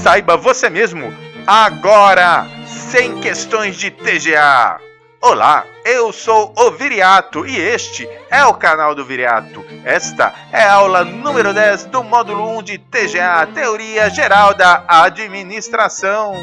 Saiba você mesmo, agora, sem questões de TGA. Olá, eu sou o Viriato e este é o canal do Viriato. Esta é a aula número 10 do módulo 1 de TGA, Teoria Geral da Administração.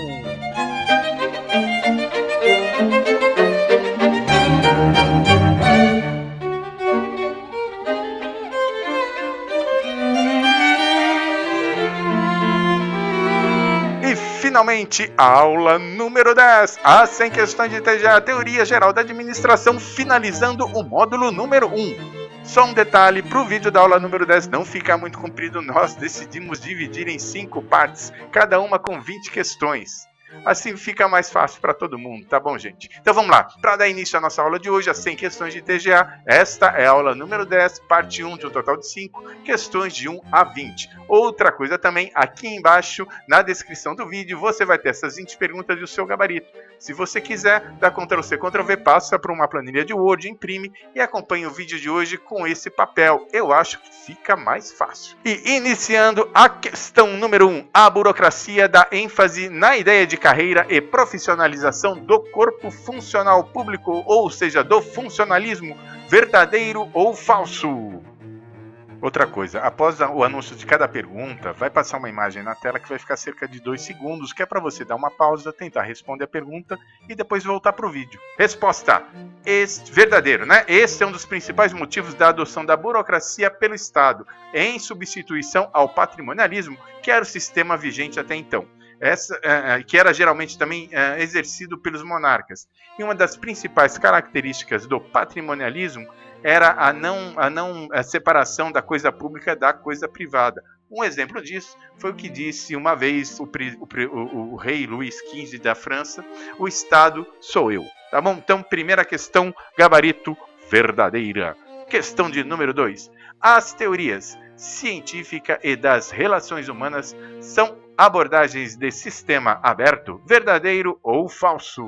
Finalmente, a aula número 10, as 100 questões de TGA, Teoria Geral da Administração, finalizando o módulo número 1. Só um detalhe, para o vídeo da aula número 10 não ficar muito comprido, nós decidimos dividir em 5 partes, cada uma com 20 questões. Assim fica mais fácil para todo mundo, tá bom, gente? Então vamos lá, para dar início à nossa aula de hoje, as 100 questões de TGA, esta é a aula número 10, parte 1 de um total de 5, questões de 1 a 20. Outra coisa também, aqui embaixo, na descrição do vídeo, você vai ter essas 20 perguntas e o seu gabarito. Se você quiser, dá Ctrl+C, Ctrl+V, passa para uma planilha de Word, imprime e acompanha o vídeo de hoje com esse papel. Eu acho que fica mais fácil. E iniciando a questão número 1, a burocracia dá ênfase na ideia de carreira e profissionalização do corpo funcional público, ou seja, do funcionalismo, verdadeiro ou falso? Outra coisa, após o anúncio de cada pergunta, vai passar uma imagem na tela que vai ficar cerca de 2 segundos, que é para você dar uma pausa, tentar responder a pergunta e depois voltar para o vídeo. Resposta: verdadeiro, né? Esse é um dos principais motivos da adoção da burocracia pelo Estado, em substituição ao patrimonialismo, que era o sistema vigente até então. Que era geralmente também exercido pelos monarcas. E uma das principais características do patrimonialismo era a separação da coisa pública da coisa privada. Um exemplo disso foi o que disse uma vez o rei Luís XV da França: o Estado sou eu. Tá bom? Então, primeira questão, gabarito verdadeira. Questão de número 2. As teorias científica e das relações humanas são abordagens de sistema aberto, verdadeiro ou falso?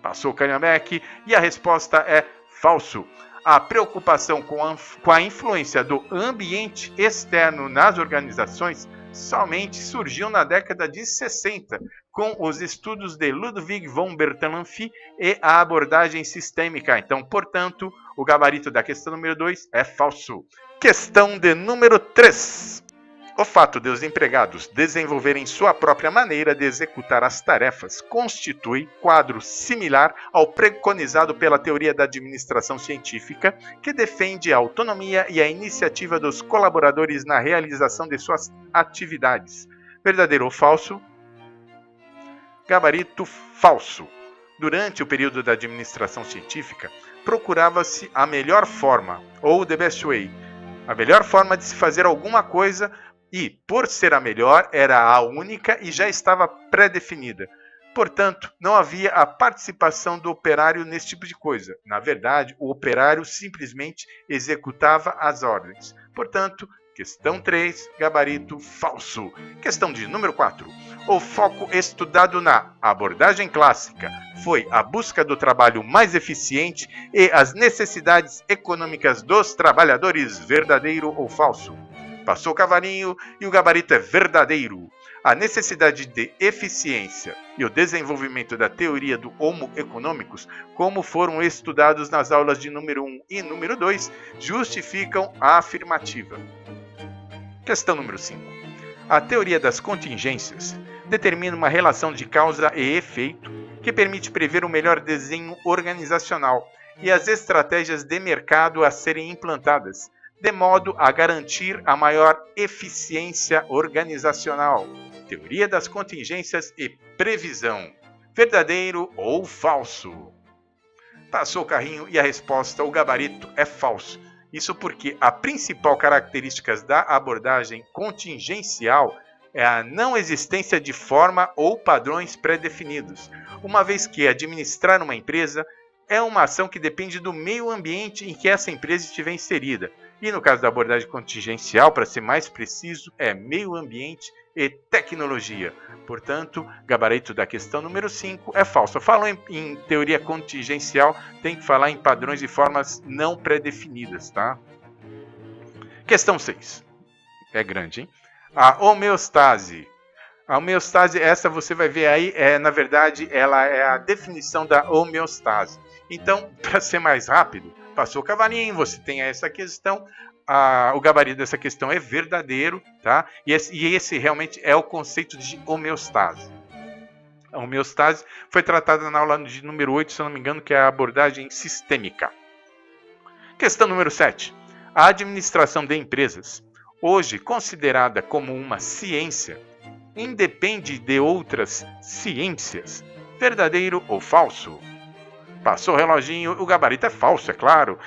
Passou o Canhabeck e a resposta é falso. A preocupação com a influência do ambiente externo nas organizações somente surgiu na década de 60, com os estudos de Ludwig von Bertalanffy e a abordagem sistêmica. Então, portanto, o gabarito da questão número 2 é falso. Questão de número 3. O fato de os empregados desenvolverem sua própria maneira de executar as tarefas constitui quadro similar ao preconizado pela teoria da administração científica, que defende a autonomia e a iniciativa dos colaboradores na realização de suas atividades. Verdadeiro ou falso? Gabarito falso. Durante o período da administração científica, procurava-se a melhor forma, ou the best way, a melhor forma de se fazer alguma coisa. E, por ser a melhor, era a única e já estava pré-definida. Portanto, não havia a participação do operário nesse tipo de coisa. Na verdade, o operário simplesmente executava as ordens. Portanto, questão 3, gabarito falso. Questão de número 4. O foco estudado na abordagem clássica foi a busca do trabalho mais eficiente e as necessidades econômicas dos trabalhadores, verdadeiro ou falso? Passou o cavalinho e o gabarito é verdadeiro. A necessidade de eficiência e o desenvolvimento da teoria do Homo economicus, como foram estudados nas aulas de número 1 e número 2, justificam a afirmativa. Questão número 5. A teoria das contingências determina uma relação de causa e efeito que permite prever o melhor desenho organizacional e as estratégias de mercado a serem implantadas, de modo a garantir a maior eficiência organizacional. Teoria das contingências e previsão. Verdadeiro ou falso? Passou o carrinho e a resposta, o gabarito, é falso. Isso porque a principal característica da abordagem contingencial é a não existência de forma ou padrões pré-definidos, uma vez que administrar uma empresa é uma ação que depende do meio ambiente em que essa empresa estiver inserida. E no caso da abordagem contingencial, para ser mais preciso, é meio ambiente e tecnologia. Portanto, gabarito da questão número 5 é falso. Eu falo em teoria contingencial, tem que falar em padrões e formas não pré-definidas, tá? Questão 6. É grande, hein? A homeostase A homeostase, essa você vai ver aí, na verdade, ela é a definição da homeostase. Então, para ser mais rápido, passou o cavalinho, você tem essa questão, o gabarito dessa questão é verdadeiro, tá? E esse realmente é o conceito de homeostase. A homeostase foi tratada na aula de número 8, se eu não me engano, que é a abordagem sistêmica. Questão número 7. A administração de empresas, hoje considerada como uma ciência, independe de outras ciências. Verdadeiro ou falso? Passou o reloginho, o gabarito é falso, é claro.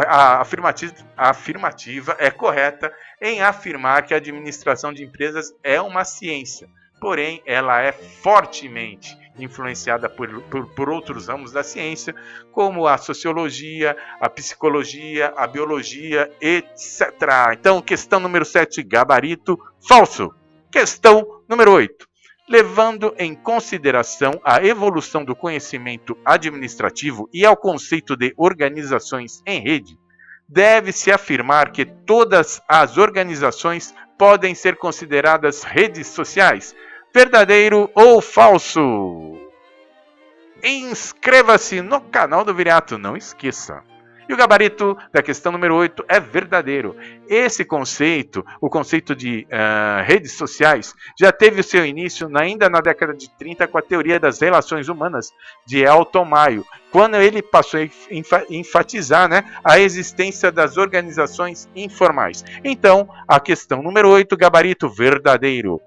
A afirmativa é correta em afirmar que a administração de empresas é uma ciência. Porém, ela é fortemente influenciada por outros ramos da ciência, como a sociologia, a psicologia, a biologia, etc. Então, questão número 7, gabarito, falso. Questão número 8. Levando em consideração a evolução do conhecimento administrativo e ao conceito de organizações em rede, deve-se afirmar que todas as organizações podem ser consideradas redes sociais. Verdadeiro ou falso? Inscreva-se no canal do Viriato, não esqueça. E o gabarito da questão número 8 é verdadeiro. Esse conceito, o conceito de redes sociais, já teve o seu início ainda na década de 30 com a teoria das relações humanas de Elton Mayo, quando ele passou a enfatizar, a existência das organizações informais. Então, a questão número 8, gabarito verdadeiro.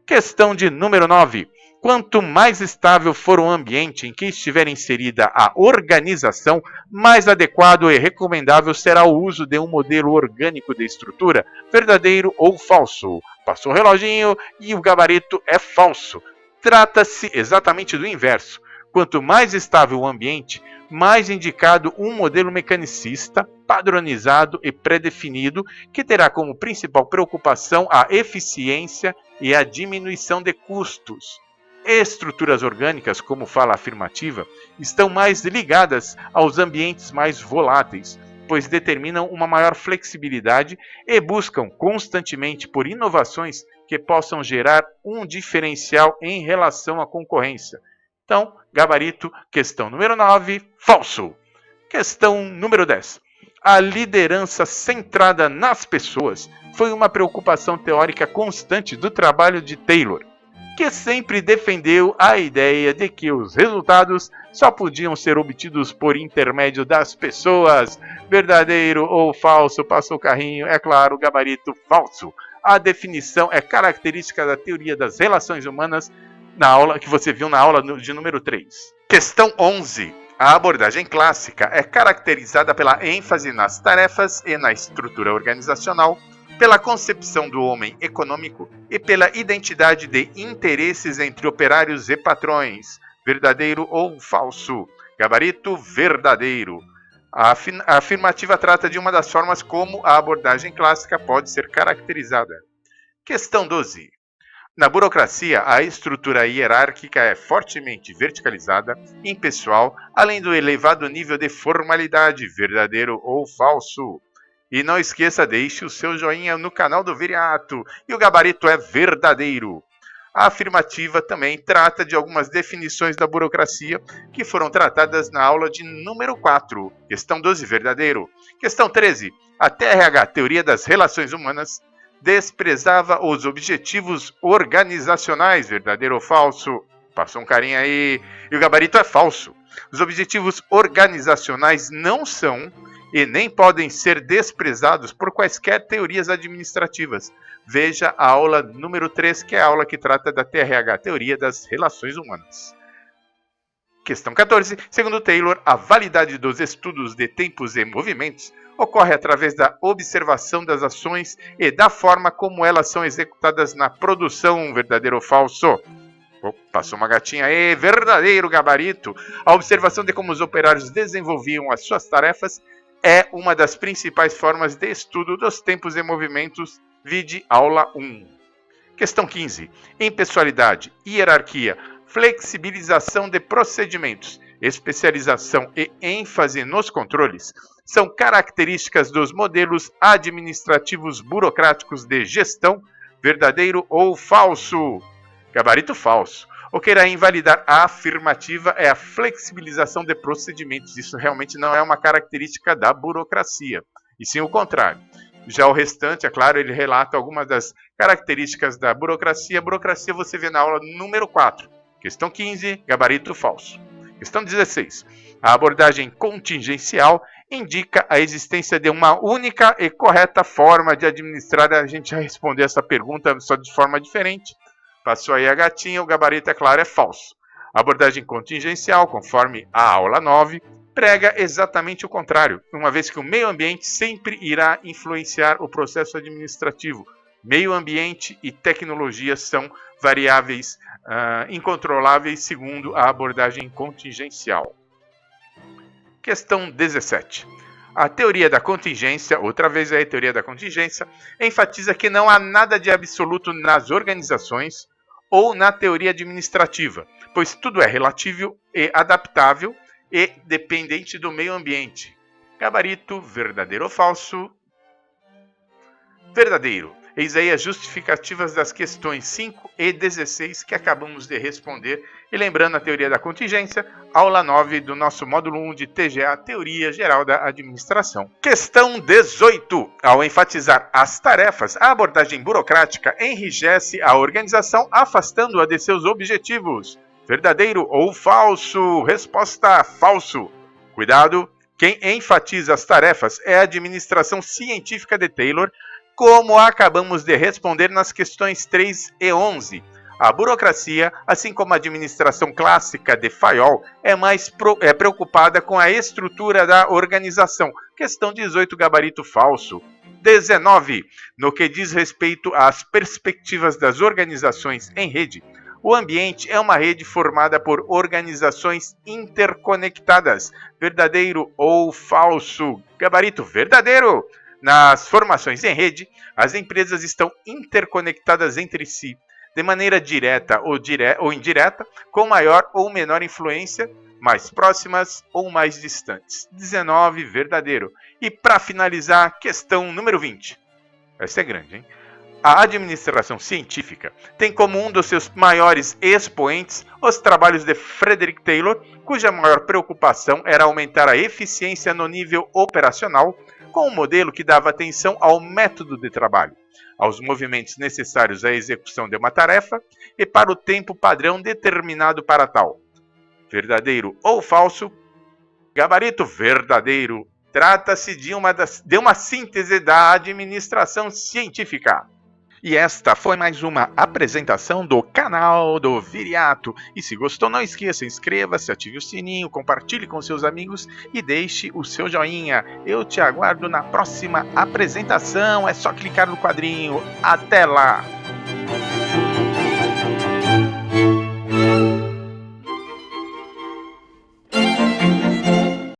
Questão de número 9. Quanto mais estável for o ambiente em que estiver inserida a organização, mais adequado e recomendável será o uso de um modelo orgânico de estrutura. Verdadeiro ou falso? Passou o reloginho e o gabarito é falso. Trata-se exatamente do inverso. Quanto mais estável o ambiente, mais indicado um modelo mecanicista, padronizado e pré-definido, que terá como principal preocupação a eficiência e a diminuição de custos. Estruturas orgânicas, como fala a afirmativa, estão mais ligadas aos ambientes mais voláteis, pois determinam uma maior flexibilidade e buscam constantemente por inovações que possam gerar um diferencial em relação à concorrência. Então, gabarito, questão número 9, falso. Questão número 10. A liderança centrada nas pessoas foi uma preocupação teórica constante do trabalho de Taylor, que sempre defendeu a ideia de que os resultados só podiam ser obtidos por intermédio das pessoas. Verdadeiro ou falso? Passou o carrinho, é claro, gabarito falso. A definição é característica da teoria das relações humanas na aula que você viu na aula de número 3. Questão 11. A abordagem clássica é caracterizada pela ênfase nas tarefas e na estrutura organizacional, pela concepção do homem econômico e pela identidade de interesses entre operários e patrões. Verdadeiro ou falso? Gabarito verdadeiro. A afirmativa trata de uma das formas como a abordagem clássica pode ser caracterizada. Questão 12. Na burocracia, a estrutura hierárquica é fortemente verticalizada, impessoal, além do elevado nível de formalidade. Verdadeiro ou falso? E não esqueça, deixe o seu joinha no canal do Viriato. E o gabarito é verdadeiro. A afirmativa também trata de algumas definições da burocracia que foram tratadas na aula de número 4. Questão 12, verdadeiro. Questão 13. A TRH, Teoria das Relações Humanas, desprezava os objetivos organizacionais. Verdadeiro ou falso? Passou um carinha aí. E o gabarito é falso. Os objetivos organizacionais não são e nem podem ser desprezados por quaisquer teorias administrativas. Veja a aula número 3, que é a aula que trata da TRH, Teoria das Relações Humanas. Questão 14. Segundo Taylor, a validade dos estudos de tempos e movimentos ocorre através da observação das ações e da forma como elas são executadas na produção. Verdadeiro ou falso? Passou uma gatinha aí. Verdadeiro, gabarito. A observação de como os operários desenvolviam as suas tarefas é uma das principais formas de estudo dos tempos e movimentos. Vide aula 1. Questão 15. Impessoalidade, hierarquia, flexibilização de procedimentos, especialização e ênfase nos controles são características dos modelos administrativos burocráticos de gestão. Verdadeiro ou falso? Gabarito falso. O que irá invalidar a afirmativa é a flexibilização de procedimentos. Isso realmente não é uma característica da burocracia, e sim o contrário. Já o restante, é claro, ele relata algumas das características da burocracia. A burocracia você vê na aula número 4. Questão 15, gabarito falso. Questão 16. A abordagem contingencial indica a existência de uma única e correta forma de administrar. A gente vai responder essa pergunta só de forma diferente. Passou aí a gatinha, o gabarito, é claro, é falso. A abordagem contingencial, conforme a aula 9, prega exatamente o contrário, uma vez que o meio ambiente sempre irá influenciar o processo administrativo. Meio ambiente e tecnologia são variáveis incontroláveis segundo a abordagem contingencial. Questão 17. A teoria da contingência, outra vez aí a teoria da contingência, enfatiza que não há nada de absoluto nas organizações ou na teoria administrativa, pois tudo é relativo e adaptável e dependente do meio ambiente. Gabarito, verdadeiro ou falso? Verdadeiro. Eis aí as justificativas das questões 5 e 16 que acabamos de responder. E lembrando a teoria da contingência, aula 9 do nosso módulo 1 de TGA, Teoria Geral da Administração. Questão 18. Ao enfatizar as tarefas, a abordagem burocrática enrijece a organização, afastando-a de seus objetivos. Verdadeiro ou falso? Resposta: falso. Cuidado, quem enfatiza as tarefas é a administração científica de Taylor, como acabamos de responder nas questões 3 e 11. A burocracia, assim como a administração clássica de Fayol, é mais preocupada com a estrutura da organização. Questão 18, gabarito falso. 19. No que diz respeito às perspectivas das organizações em rede, o ambiente é uma rede formada por organizações interconectadas. Verdadeiro ou falso? Gabarito verdadeiro. Nas formações em rede, as empresas estão interconectadas entre si, de maneira direta ou indireta, com maior ou menor influência, mais próximas ou mais distantes. 19, verdadeiro. E para finalizar, questão número 20. Essa é grande, hein? A administração científica tem como um dos seus maiores expoentes os trabalhos de Frederick Taylor, cuja maior preocupação era aumentar a eficiência no nível operacional, com um modelo que dava atenção ao método de trabalho, aos movimentos necessários à execução de uma tarefa e para o tempo padrão determinado para tal. Verdadeiro ou falso? Gabarito verdadeiro. Trata-se de uma síntese da administração científica. E esta foi mais uma apresentação do canal do Viriato. E se gostou, não esqueça, inscreva-se, ative o sininho, compartilhe com seus amigos e deixe o seu joinha. Eu te aguardo na próxima apresentação. É só clicar no quadrinho. Até lá!